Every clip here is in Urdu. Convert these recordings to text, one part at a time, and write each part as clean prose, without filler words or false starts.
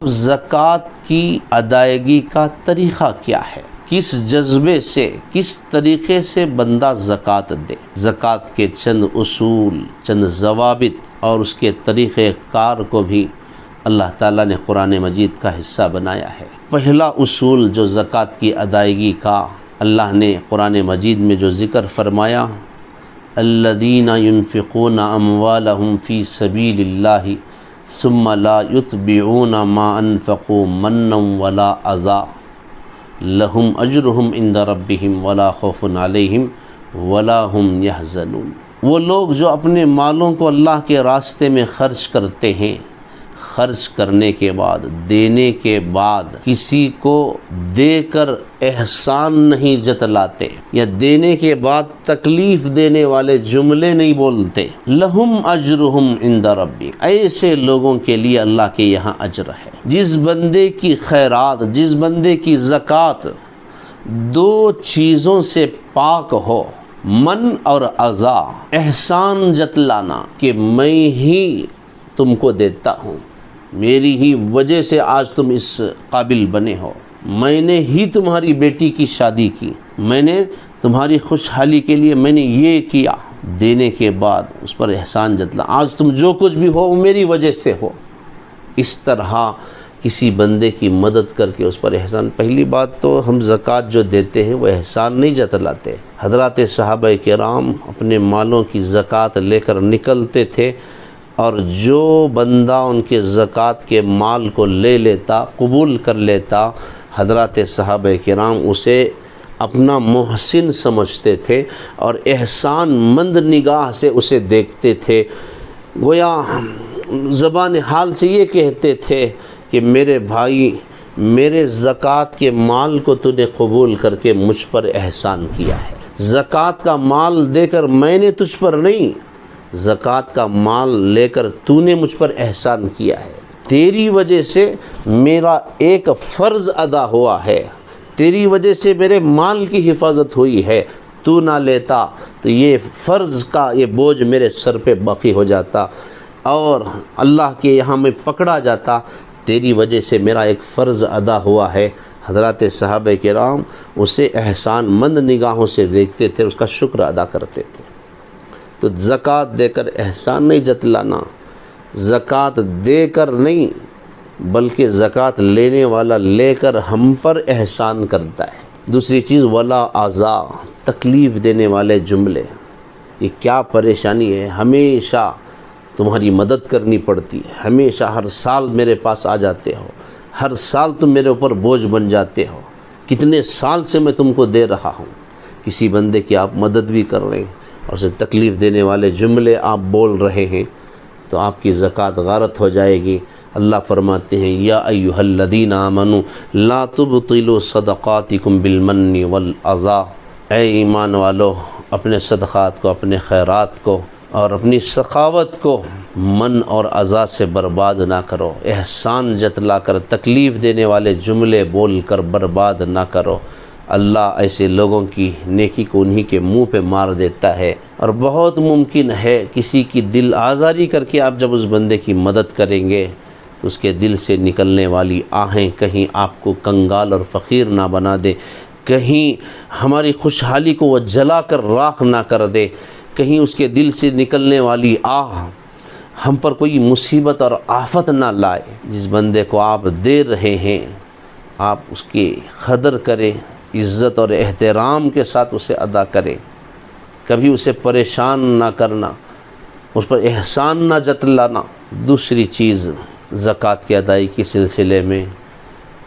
زکوٰۃ کی ادائیگی کا طریقہ کیا ہے، کس جذبے سے، کس طریقے سے بندہ زکوٰۃ دے۔ زکوٰۃ کے چند اصول، چند ضوابط اور اس کے طریقہ کار کو بھی اللہ تعالیٰ نے قرآن مجید کا حصہ بنایا ہے۔ پہلا اصول جو زکوٰۃ کی ادائیگی کا اللہ نے قرآن مجید میں جو ذکر فرمایا، الذین ينفقون اموالهم فی سبیل اللہ ثم لا يتبعون ما انفقوا منا ولا اذى لهم اجرهم عند ربهم ولا خوف علیہم ولا هم يحزنون۔ وہ لوگ جو اپنے مالوں کو اللہ کے راستے میں خرچ کرتے ہیں، خرچ کرنے کے بعد، دینے کے بعد کسی کو دے کر احسان نہیں جتلاتے، یا دینے کے بعد تکلیف دینے والے جملے نہیں بولتے، لہم اجرہم عند ربی، ایسے لوگوں کے لیے اللہ کے یہاں اجر ہے۔ جس بندے کی خیرات، جس بندے کی زکوٰۃ دو چیزوں سے پاک ہو، من اور عزا، احسان جتلانا کہ میں ہی تم کو دیتا ہوں، میری ہی وجہ سے آج تم اس قابل بنے ہو، میں نے ہی تمہاری بیٹی کی شادی کی، میں نے تمہاری خوشحالی کے لیے میں نے یہ کیا، دینے کے بعد اس پر احسان جتلا، آج تم جو کچھ بھی ہو میری وجہ سے ہو۔ اس طرح کسی بندے کی مدد کر کے اس پر احسان۔ پہلی بات تو ہم زکوٰۃ جو دیتے ہیں وہ احسان نہیں جتلاتے۔ حضرات صحابہ کرام اپنے مالوں کی زکوٰۃ لے کر نکلتے تھے، اور جو بندہ ان کے زکوٰۃ کے مال کو لے لیتا، قبول کر لیتا، حضرات صحابہ کرام اسے اپنا محسن سمجھتے تھے اور احسان مند نگاہ سے اسے دیکھتے تھے، گویا زبان حال سے یہ کہتے تھے کہ میرے بھائی، میرے زکوٰۃ کے مال کو تو نے قبول کر کے مجھ پر احسان کیا ہے، زکوٰۃ کا مال دے کر میں نے تجھ پر نہیں، زکوٰۃ کا مال لے کر تو نے مجھ پر احسان کیا ہے، تیری وجہ سے میرا ایک فرض ادا ہوا ہے، تیری وجہ سے میرے مال کی حفاظت ہوئی ہے، تو نہ لیتا تو یہ فرض کا یہ بوجھ میرے سر پہ باقی ہو جاتا اور اللہ کے یہاں میں پکڑا جاتا، تیری وجہ سے میرا ایک فرض ادا ہوا ہے۔ حضرات صحابہ کرام اسے احسان مند نگاہوں سے دیکھتے تھے، اس کا شکر ادا کرتے تھے۔ تو زکوٰۃ دے کر احسان نہیں جتلانا، زکوٰۃ دے کر نہیں بلکہ زکوٰۃ لینے والا لے کر ہم پر احسان کرتا ہے۔ دوسری چیز ولا اذا، تکلیف دینے والے جملے، یہ کیا پریشانی ہے، ہمیشہ تمہاری مدد کرنی پڑتی ہے، ہمیشہ ہر سال میرے پاس آ جاتے ہو، ہر سال تم میرے اوپر بوجھ بن جاتے ہو، کتنے سال سے میں تم کو دے رہا ہوں۔ کسی بندے کی آپ مدد بھی کر رہے ہیں اور اسے تکلیف دینے والے جملے آپ بول رہے ہیں تو آپ کی زکوٰۃ غارت ہو جائے گی۔ اللہ فرماتے ہیں یا ایھا الذین آمنوا لا تبطلوا صدقاتکم بالمن والاذی، اے ایمان والو اپنے صدقات کو، اپنے خیرات کو اور اپنی سخاوت کو من اور اذی سے برباد نہ کرو، احسان جتلا کر تکلیف دینے والے جملے بول کر برباد نہ کرو۔ اللہ ایسے لوگوں کی نیکی کو انہی کے منہ پہ مار دیتا ہے، اور بہت ممکن ہے کسی کی دل آزاری کر کے آپ جب اس بندے کی مدد کریں گے تو اس کے دل سے نکلنے والی آہیں کہیں آپ کو کنگال اور فقیر نہ بنا دے، کہیں ہماری خوشحالی کو وہ جلا کر راکھ نہ کر دے، کہیں اس کے دل سے نکلنے والی آہ ہم پر کوئی مصیبت اور آفت نہ لائے۔ جس بندے کو آپ دے رہے ہیں آپ اس کی قدر کریں، عزت اور احترام کے ساتھ اسے ادا کریں، کبھی اسے پریشان نہ کرنا، اس پر احسان نہ جتلانا۔ دوسری چیز زکوٰۃ کی ادائیگی کے سلسلے میں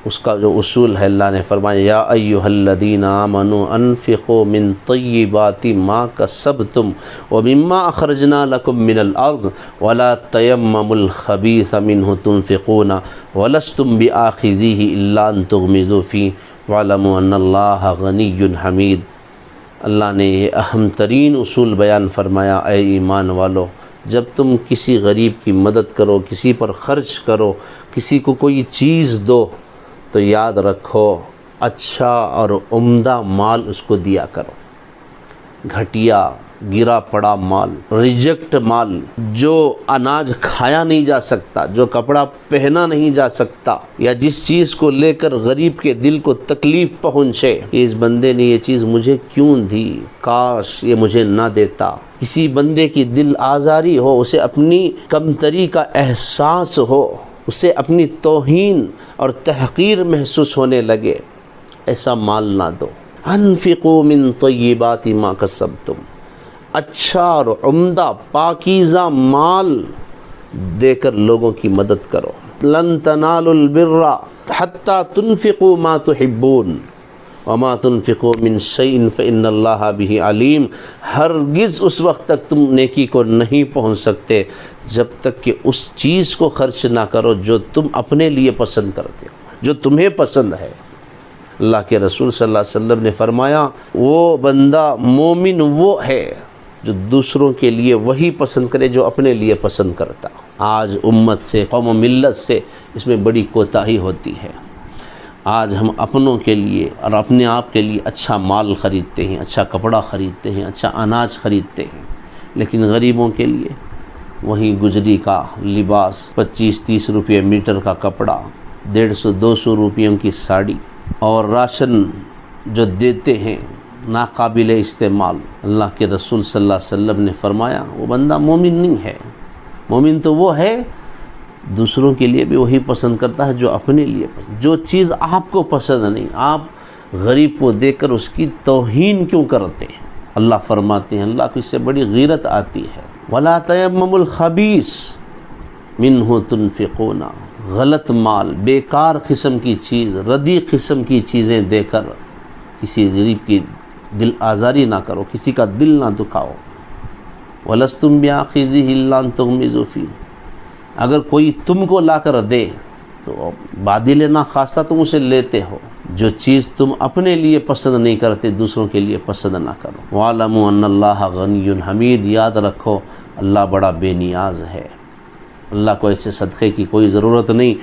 اس کا جو اصول ہے، اللہ نے فرمایا یا ایھا الذین آمنوا انفقوا من طیبات ما کسبتم ومما اخرجنا لکم من الارض ولا تیمموا الخبیث منہ تنفقون ولستم بآخذیہ الا ان تغمضوا فیہ وَاعْلَمُوا أَنَّ اللَّهَ غَنِيٌّ حَمِيدٌ۔ اللہ نے یہ اہم ترین اصول بیان فرمایا، اے ایمان والو جب تم کسی غریب کی مدد کرو، کسی پر خرچ کرو، کسی کو کوئی چیز دو تو یاد رکھو اچھا اور عمدہ مال اس کو دیا کرو، گھٹیا گرا پڑا مال، ریجیکٹ مال، جو اناج کھایا نہیں جا سکتا، جو کپڑا پہنا نہیں جا سکتا، یا جس چیز کو لے کر غریب کے دل کو تکلیف پہنچے کہ اس بندے نے یہ چیز مجھے کیوں دی، کاش یہ مجھے نہ دیتا۔ کسی بندے کی دل آزاری ہو، اسے اپنی کمتری کا احساس ہو، اسے اپنی توہین اور تحقیر محسوس ہونے لگے، ایسا مال نہ دو۔ انفقوا من طیبات ما کسبتم، اچھا اور عمدہ پاکیزہ مال دے کر لوگوں کی مدد کرو۔ لن تنالوا البر حتی تنفقوا ما تحبون وما تنفقوا من شیء فإن اللہ بہ علیم۔ ہرگز اس وقت تک تم نیکی کو نہیں پہنچ سکتے جب تک کہ اس چیز کو خرچ نہ کرو جو تم اپنے لیے پسند کرتے ہو، جو تمہیں پسند ہے۔ اللہ کے رسول صلی اللہ علیہ وسلم نے فرمایا وہ بندہ مومن وہ ہے جو دوسروں کے لیے وہی پسند کرے جو اپنے لیے پسند کرتا۔ آج امت سے، قوم و ملت سے اس میں بڑی کوتاہی ہوتی ہے۔ آج ہم اپنوں کے لیے اور اپنے آپ کے لیے اچھا مال خریدتے ہیں، اچھا کپڑا خریدتے ہیں، اچھا اناج خریدتے ہیں، لیکن غریبوں کے لیے وہیں گجری کا لباس، 25-30 روپے میٹر کا کپڑا، 150-200 روپیوں کی ساڑی، اور راشن جو دیتے ہیں ناقابل استعمال۔ اللہ کے رسول صلی اللہ علیہ وسلم نے فرمایا وہ بندہ مومن نہیں ہے۔ مومن تو وہ ہے دوسروں کے لیے بھی وہی پسند کرتا ہے جو اپنے لیے پسند۔ جو چیز آپ کو پسند نہیں، آپ غریب کو دے کر اس کی توہین کیوں کرتے ہیں؟ اللہ فرماتے ہیں، اللہ کو اس سے بڑی غیرت آتی ہے۔ وَلَا تَيَمَّمُوا الْخَبِيثَ مِنْهُ تُنْفِقُونَ، غلط مال، بیکار قسم کی چیز، ردی قسم کی چیزیں دے کر کسی غریب کی دل آزاری نہ کرو، کسی کا دل نہ دکھاؤ۔ وَلَسْتُمْ بِآخِذِهِ إِلَّا أَن تُغْمِضُوا فِيهِ، اگر کوئی تم کو لا کر دے تو بادل ناخواستہ تم اسے لیتے ہو۔ جو چیز تم اپنے لیے پسند نہیں کرتے دوسروں کے لیے پسند نہ کرو۔ وَاعْلَمُوا أَنَّ اللَّهَ غَنِيٌّ حَمِيدٌ، یاد رکھو اللہ بڑا بے نیاز ہے، اللہ کو ایسے صدقے کی کوئی ضرورت نہیں۔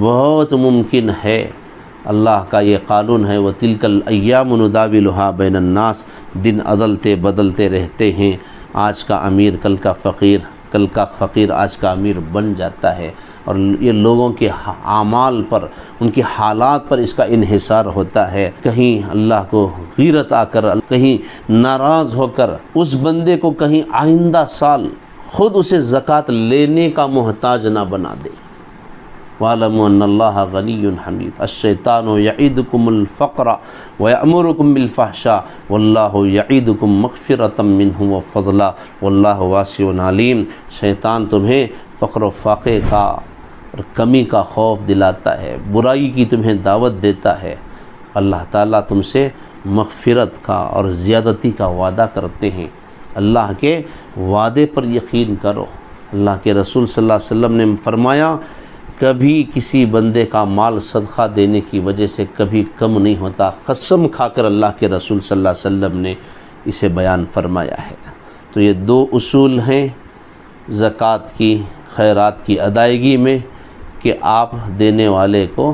بہت ممکن ہے، اللہ کا یہ قانون ہے، وَتِلْكَ الْأَيَّامُ نُدَاوِلُهَا بَيْنَ النَّاسِ، دن عدلتے بدلتے رہتے ہیں، آج کا امیر کل کا فقیر، کل کا فقیر آج کا امیر بن جاتا ہے، اور یہ لوگوں کے اعمال پر، ان کے حالات پر اس کا انحصار ہوتا ہے۔ کہیں اللہ کو غیرت آ کر، کہیں ناراض ہو کر اس بندے کو کہیں آئندہ سال خود اسے زکوٰۃ لینے کا محتاج نہ بنا دے۔ وَاعْلَمُوا أَنَّ اللَّهَ غَنِيٌّ حَمِيدٌ الشَّيْطَانُ يَعِدُكُمُ الْفَقْرَ وَيَأْمُرُكُم بِالْفَحْشَاءِ وَاللَّهُ يَعِدُكُم مَغْفِرَةً مِّنْهُ وَفَضْلًا وَاللَّهُ وَاسِعٌ عَلِيمٌ۔ شیطان تمہیں فقر و فاقے کا اور کمی کا خوف دلاتا ہے، برائی کی تمہیں دعوت دیتا ہے۔ اللہ تعالیٰ تم سے مغفرت کا اور زیادتی کا وعدہ کرتے ہیں۔ اللہ کے وعدے پر یقین کرو۔ اللہ کے رسول صلی اللہ علیہ وسلم نے فرمایا کبھی کسی بندے کا مال صدقہ دینے کی وجہ سے کبھی کم نہیں ہوتا۔ قسم کھا کر اللہ کے رسول صلی اللہ علیہ وسلم نے اسے بیان فرمایا ہے۔ تو یہ دو اصول ہیں زکوٰۃ کی، خیرات کی ادائیگی میں، کہ آپ دینے والے کو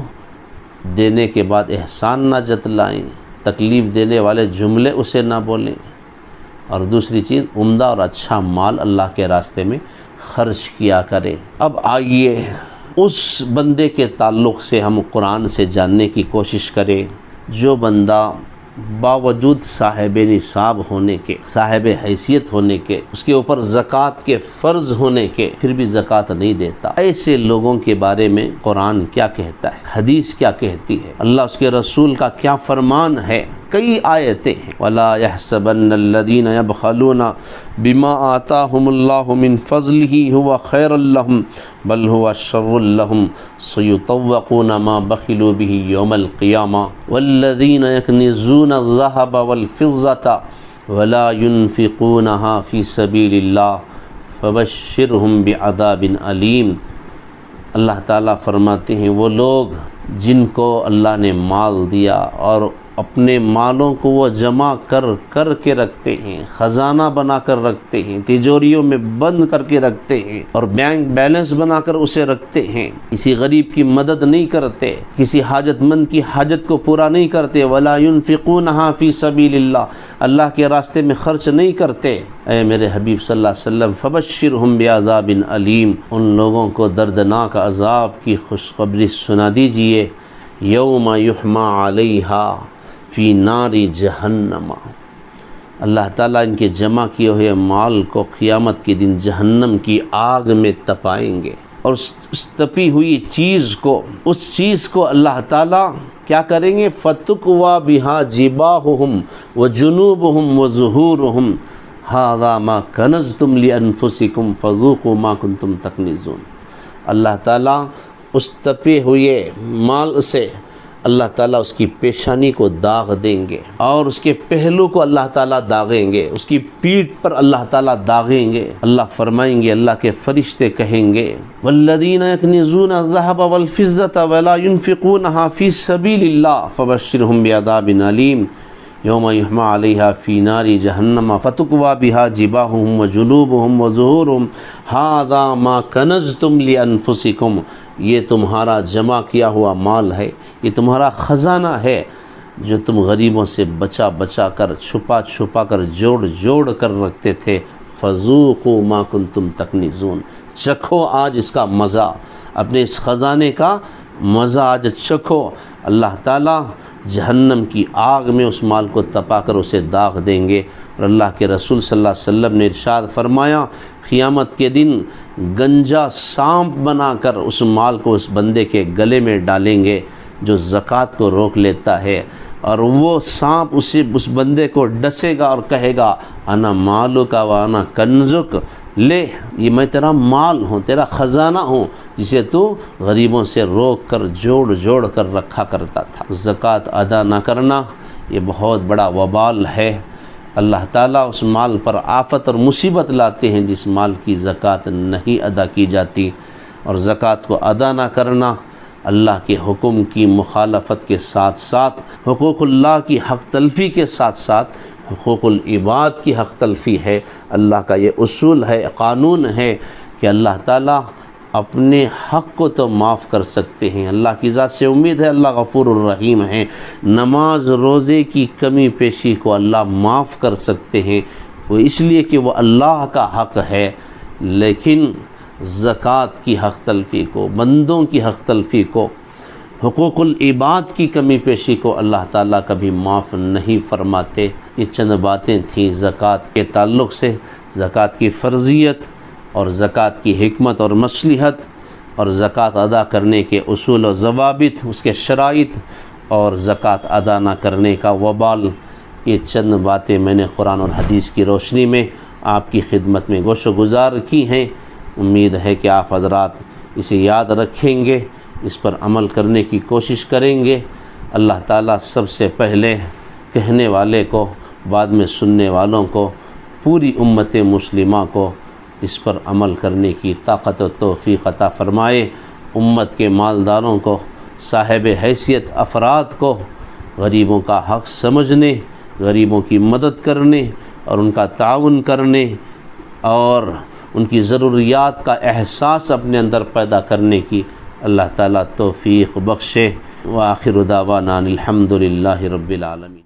دینے کے بعد احسان نہ جتلائیں، تکلیف دینے والے جملے اسے نہ بولیں، اور دوسری چیز عمدہ اور اچھا مال اللہ کے راستے میں خرچ کیا کریں۔ اب آئیے اس بندے کے تعلق سے ہم قرآن سے جاننے کی کوشش کریں جو بندہ باوجود صاحب نصاب ہونے کے، صاحب حیثیت ہونے کے، اس کے اوپر زکوٰۃ کے فرض ہونے کے، پھر بھی زکوٰۃ نہیں دیتا۔ ایسے لوگوں کے بارے میں قرآن کیا کہتا ہے، حدیث کیا کہتی ہے، اللہ اس کے رسول کا کیا فرمان ہے؟ کئی آیتیں ہیں۔ وَلَا يَحْسَبَنَّ الَّذِينَ يَبْخَلُونَ بِمَا آتَاهُمُ اللَّهُ مِنْ فَضْلِهِ هُوَ خَيْرًا لَهُمْ بَلْ هُوَ شَرٌّ لَهُمْ سَيُطَوَّقُونَ مَا بَخِلُوا بِهِ يَوْمَ الْقِيَامَةِ وَالَّذِينَ يَكْنِزُونَ الذَّهَبَ وَالْفِضَّةَ وَلَا يُنْفِقُونَهَا فِي سَبِيلِ اللَّهِ فَبَشِّرْهُم بِعَذَابٍ أَلِيمٍ۔ اللہ تعالیٰ فرماتے ہیں وہ لوگ جن کو اللہ نے مال دیا اور اپنے مالوں کو وہ جمع کر کے رکھتے ہیں، خزانہ بنا کر رکھتے ہیں، تجوریوں میں بند کر کے رکھتے ہیں اور بینک بیلنس بنا کر اسے رکھتے ہیں، کسی غریب کی مدد نہیں کرتے، کسی حاجت مند کی حاجت کو پورا نہیں کرتے، ولا ينفقونها فی سبیل اللہ کے راستے میں خرچ نہیں کرتے۔ اے میرے حبیب صلی اللہ علیہ وسلم فبشرہم بعذاب علیم، ان لوگوں کو دردناک عذاب کی خوشخبری سنا دیجئے۔ یوم یحمى علیہا فی نار جہنم، اللہ تعالیٰ ان کے جمع کیے ہوئے مال کو قیامت کے دن جہنم کی آگ میں تپائیں گے، اور اس تپی ہوئی اس چیز کو اللہ تعالیٰ کیا کریں گے؟ فَتُكْوَى بِهَا جِبَاهُهُمْ وَجُنُوبُهُمْ وَظُهُورُهُمْ هَذَا مَا كَنَزْتُمْ لِأَنفُسِكُمْ فَذُوقُوا مَا كُنْتُمْ تَكْنِزُونَ۔ اللہ تعالیٰ اس تپے ہوئے مال سے اللہ تعالیٰ اس کی پیشانی کو داغ دیں گے، اور اس کے پہلو کو اللہ تعالیٰ داغیں گے، اس کی پیٹھ پر اللہ تعالیٰ داغیں گے۔ اللہ فرمائیں گے، اللہ کے فرشتے کہیں گے والذین یکنزون الذهب والفضة ولا ينفقونها فی سبیل اللہ فبشرهم بعذاب علیم یوم یحمى علیہا فی نار جہنم فتکوی بها جباہهم وجنوبهم وظہورهم ھذا ما کنزتم لانفسکم، یہ تمہارا جمع کیا ہوا مال ہے، یہ تمہارا خزانہ ہے جو تم غریبوں سے بچا کر چھپا کر جوڑ کر رکھتے تھے۔ فذوقوا ما کنتم تکنزون، چکھو آج اس کا مزہ، اپنے اس خزانے کا مزہ آج چکھو۔ اللہ تعالیٰ جہنم کی آگ میں اس مال کو تپا کر اسے داغ دیں گے، اور اللہ کے رسول صلی اللہ علیہ وسلم نے ارشاد فرمایا، قیامت کے دن گنجا سانپ بنا کر اس مال کو اس بندے کے گلے میں ڈالیں گے جو زکوٰۃ کو روک لیتا ہے، اور وہ سانپ اس بندے کو ڈسے گا اور کہے گا انا مالک و انا کنزک، لے یہ میں تیرا مال ہوں، تیرا خزانہ ہوں جسے تو غریبوں سے روک کر جوڑ کر رکھا کرتا تھا۔ زکوٰۃ ادا نہ کرنا یہ بہت بڑا وبال ہے، اللہ تعالیٰ اس مال پر آفت اور مصیبت لاتے ہیں جس مال کی زکوٰۃ نہیں ادا کی جاتی، اور زکوٰۃ کو ادا نہ کرنا اللہ کے حکم کی مخالفت کے ساتھ ساتھ، حقوق اللہ کی حق تلفی کے ساتھ ساتھ حقوق العباد کی حق تلفی ہے۔ اللہ کا یہ اصول ہے، قانون ہے کہ اللہ تعالیٰ اپنے حق کو تو معاف کر سکتے ہیں، اللہ کی ذات سے امید ہے اللہ غفور الرحیم ہے، نماز روزے کی کمی پیشی کو اللہ معاف کر سکتے ہیں، وہ اس لیے کہ وہ اللہ کا حق ہے، لیکن زکوٰۃ کی حق تلفی کو، بندوں کی حق تلفی کو، حقوق العباد کی کمی پیشی کو اللہ تعالیٰ کبھی معاف نہیں فرماتے۔ یہ چند باتیں تھیں زکوٰۃ کے تعلق سے، زکوٰۃ کی فرضیت اور زکوٰۃ کی حکمت اور مصلحت، اور زکوٰۃ ادا کرنے کے اصول و ضوابط، اس کے شرائط، اور زکوٰۃ ادا نہ کرنے کا وبال۔ یہ چند باتیں میں نے قرآن اور حدیث کی روشنی میں آپ کی خدمت میں گوش و گزار کی ہیں۔ امید ہے کہ آپ حضرات اسے یاد رکھیں گے، اس پر عمل کرنے کی کوشش کریں گے۔ اللہ تعالیٰ سب سے پہلے کہنے والے کو، بعد میں سننے والوں کو، پوری امت مسلمہ کو اس پر عمل کرنے کی طاقت و توفیق عطا فرمائے۔ امت کے مالداروں کو، صاحب حیثیت افراد کو غریبوں کا حق سمجھنے، غریبوں کی مدد کرنے اور ان کا تعاون کرنے اور ان کی ضروریات کا احساس اپنے اندر پیدا کرنے کی اللہ تعالیٰ توفیق بخشے۔ وآخر دعوانا الحمد للہ رب العالمین۔